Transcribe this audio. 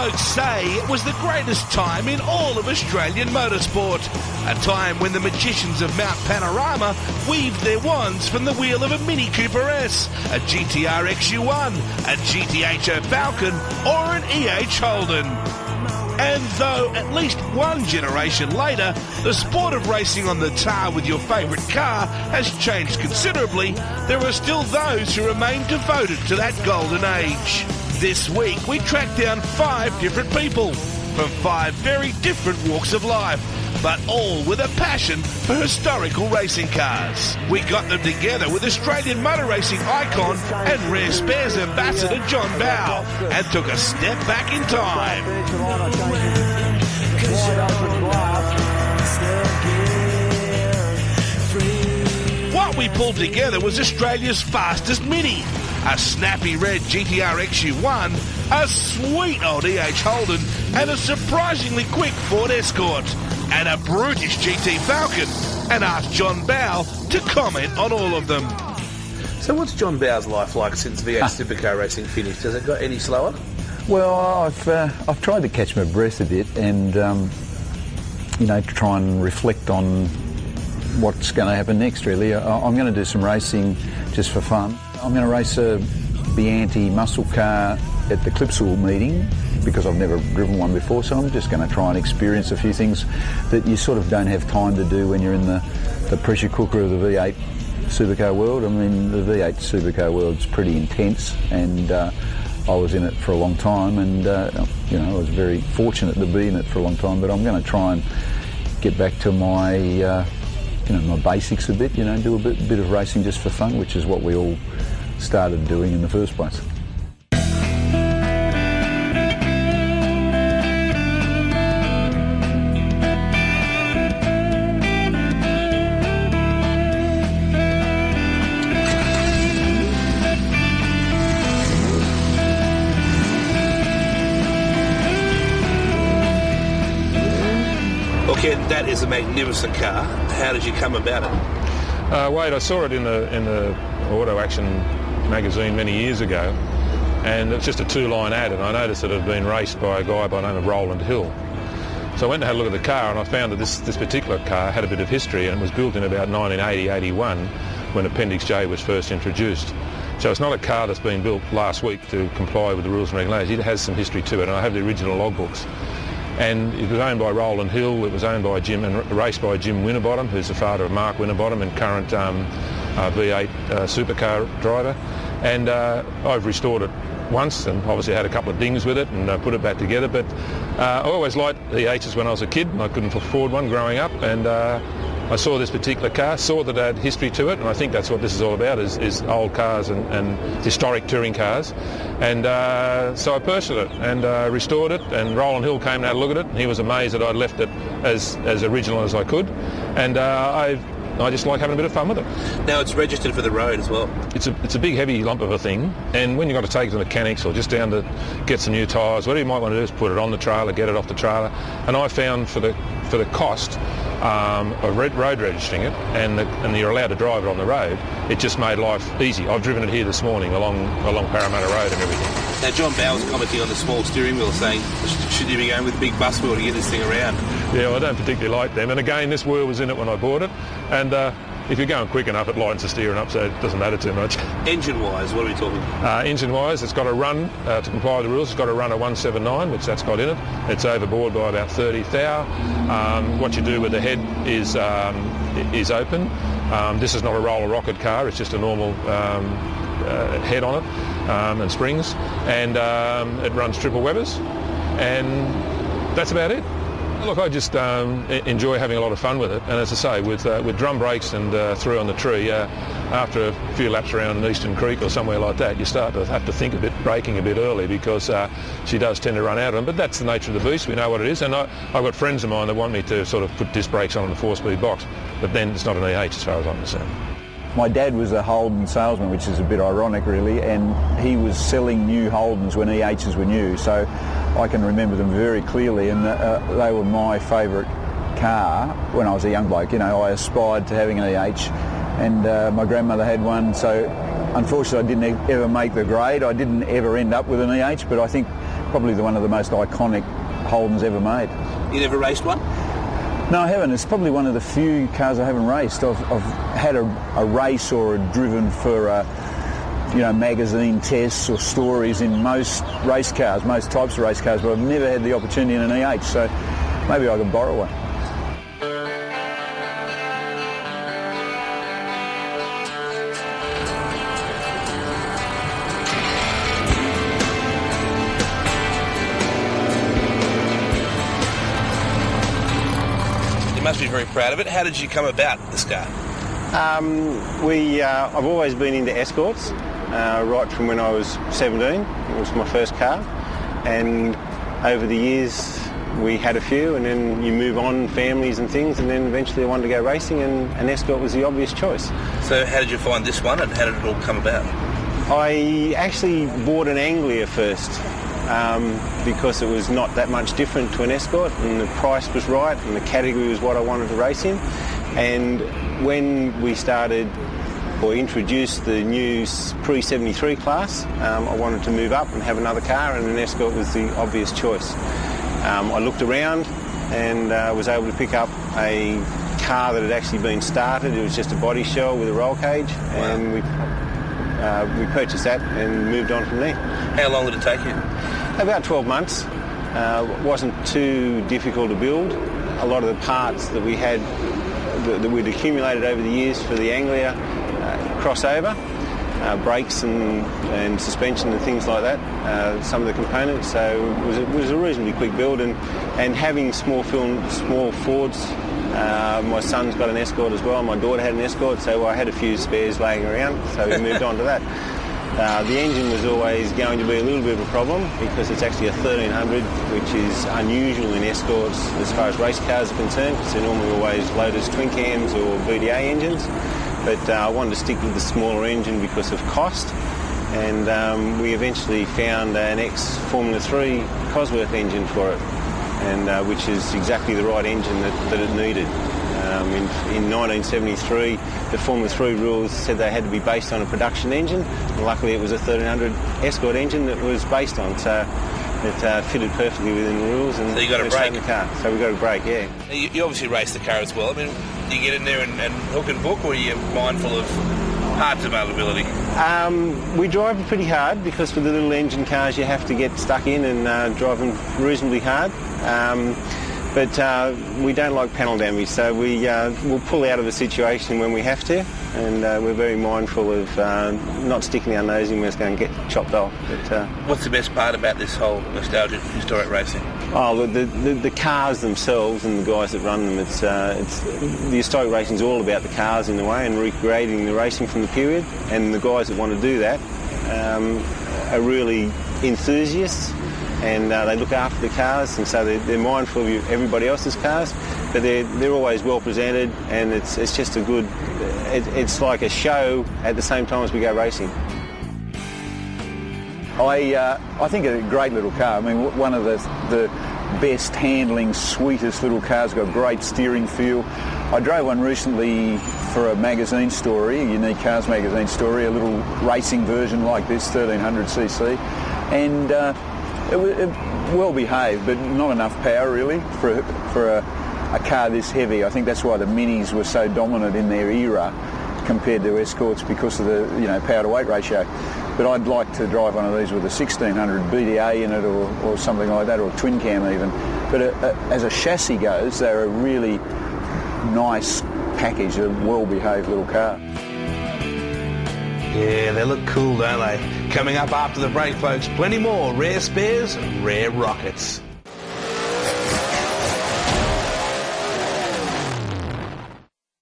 Folks say it was the greatest time in all of Australian motorsport, a time when the magicians of Mount Panorama weaved their wands from the wheel of a Mini Cooper S, a GTR XU1, a GTHO Falcon or an EH Holden. And though at least one generation later, the sport of racing on the tar with your favourite car has changed considerably, there are still those who remain devoted to that golden age. This week we tracked down 5 different people from 5 very different walks of life, but all with a passion for historical racing cars. We got them together with Australian motor racing icon and Rare Spares ambassador John Bowe and took a step back in time. What we pulled together was Australia's fastest Mini, a snappy red GTR XU1, a sweet old EH Holden, and a surprisingly quick Ford Escort, and a brutish GT Falcon, and asked John Bowe to comment on all of them. So what's John Bowe's life like since V8 supercar racing finished? Has it got any slower? Well, I've tried to catch my breath a bit and, to try and reflect on what's going to happen next, really. I'm going to do some racing just for fun. I'm going to race a Bianti muscle car at the Clipsal meeting because I've never driven one before, so I'm just going to try and experience a few things that you sort of don't have time to do when you're in the pressure cooker of the V8 supercar world. I mean, the V8 supercar world's pretty intense, and I was in it for a long time, and I was very fortunate to be in it for a long time, but I'm going to try and get back to my my basics a bit, do a bit of racing just for fun, which is what we all started doing in the first place. Okay, that is a magnificent car. How did you come about it? Wade, I saw it in the Auto Action magazine many years ago, and it was just a 2-line ad, and I noticed that it had been raced by a guy by the name of Roland Hill. So I went and had a look at the car, and I found that this particular car had a bit of history, and it was built in about 1980-81 when Appendix J was first introduced. So it's not a car that's been built last week to comply with the rules and regulations. It has some history to it, and I have the original logbooks. And it was owned by Roland Hill, it was owned by Jim and raced by Jim Winterbottom, who's the father of Mark Winterbottom and current V8 supercar driver. And I've restored it once, and obviously had a couple of dings with it and put it back together. But I always liked EHs when I was a kid, and I couldn't afford one growing up. And I saw this particular car, saw that it had history to it, and I think that's what this is all about, is old cars and historic touring cars. And so I purchased it and restored it, and Roland Hill came and had a look at it, and he was amazed that I'd left it as original as I could. And I just like having a bit of fun with it. Now it's registered for the road as well. It's a big heavy lump of a thing, and when you've got to take it to the mechanics or just down to get some new tyres, whatever you might want to do is put it on the trailer, get it off the trailer. And I found for the cost of road registering it, and you're allowed to drive it on the road, it just made life easy. I've driven it here this morning along Parramatta Road and everything. Now John Bowe was commenting on the small steering wheel, saying, should you be going with a big bus wheel to get this thing around? Yeah, well, I don't particularly like them. And again, this wheel was in it when I bought it, and if you're going quick enough, it lightens the steering up, so it doesn't matter too much. Engine-wise, what are we talking? Engine-wise, it's got a run, to comply with the rules, it's got a run of 179, which that's got in it. It's overboard by about 30 thou. What you do with the head is open. This is not a roller rocket car, it's just a normal head on it and springs. And it runs triple Webers, and that's about it. Look, I just enjoy having a lot of fun with it, and as I say, with drum brakes and through on the tree, after a few laps around Eastern Creek or somewhere like that, you start to have to think a bit, braking a bit early, because she does tend to run out of them. But that's the nature of the beast, we know what it is, and I've got friends of mine that want me to sort of put disc brakes on a 4-speed box, but then it's not an EH as far as I'm concerned. My dad was a Holden salesman, which is a bit ironic really, and he was selling new Holdens when EHs were new, so I can remember them very clearly, and they were my favourite car when I was a young bloke. I aspired to having an EH, and my grandmother had one, so unfortunately I didn't ever make the grade. I didn't ever end up with an EH, but I think probably one of the most iconic Holdens ever made. You never raced one? No, I haven't. It's probably one of the few cars I haven't raced. I've had a race or driven for magazine tests or stories in most race cars, most types of race cars, but I've never had the opportunity in an E8, so maybe I can borrow one. You must be very proud of it. How did you come about this car? I've always been into Escorts, right from when I was 17. It was my first car, and over the years we had a few, and then you move on, families and things, and then eventually I wanted to go racing, and an Escort was the obvious choice. So how did you find this one, and how did it all come about? I actually bought an Anglia first, because it was not that much different to an Escort, and the price was right, and the category was what I wanted to race in. And when we started or introduced the new pre-73 class, I wanted to move up and have another car, and an Escort was the obvious choice. I looked around and was able to pick up a car that had actually been started. It was just a body shell with a roll cage. Wow. And we purchased that and moved on from there. How long did it take you? About 12 months. It wasn't too difficult to build. A lot of the parts that we had that we'd accumulated over the years for the Anglia crossover, brakes and suspension and things like that, some of the components, so it was a reasonably quick build, and having small Fords. My son's got an Escort as well, my daughter had an Escort, so I had a few spares laying around, so we moved on to that. The engine was always going to be a little bit of a problem because it's actually a 1300, which is unusual in Escorts as far as race cars are concerned, because they're normally always Lotus twin cams or VDA engines. But I wanted to stick with the smaller engine because of cost, and we eventually found an ex-Formula 3 Cosworth engine for it, and which is exactly the right engine that it needed. In 1973, the Formula 3 rules said they had to be based on a production engine. And luckily, it was a 1300 Escort engine that was based on, so it fitted perfectly within the rules. And so you got a brake? The car. So we got a brake, yeah. You obviously race the car as well. I mean, do you get in there and hook and book, or are you mindful of parts availability? We drive pretty hard because with the little engine cars, you have to get stuck in and drive them reasonably hard. But we don't like panel damage, so we'll pull out of a situation when we have to, and we're very mindful of not sticking our nose in when it's going to get chopped off. But, what's the best part about this whole nostalgic historic racing? Oh, the cars themselves and the guys that run them. It's the historic racing is all about the cars in a way, and recreating the racing from the period. And the guys that want to do that are really enthusiasts. And they look after the cars, and so they're mindful of everybody else's cars, but they're always well presented, and it's just a good. It's like a show at the same time as we go racing. I think it's a great little car. I mean, one of the best handling, sweetest little cars. Got great steering feel. I drove one recently for a magazine story, a Unique Cars magazine story, a little racing version like this, 1300cc, and. It was well behaved, but not enough power really for a car this heavy. I think that's why the Minis were so dominant in their era compared to Escorts, because of the power to weight ratio. But I'd like to drive one of these with a 1600 BDA in it, or something like that, or a twin cam even. But as a chassis goes, they're a really nice package, a well behaved little car. Yeah, they look cool, don't they? Coming up after the break, folks, plenty more rare spares and rare rockets.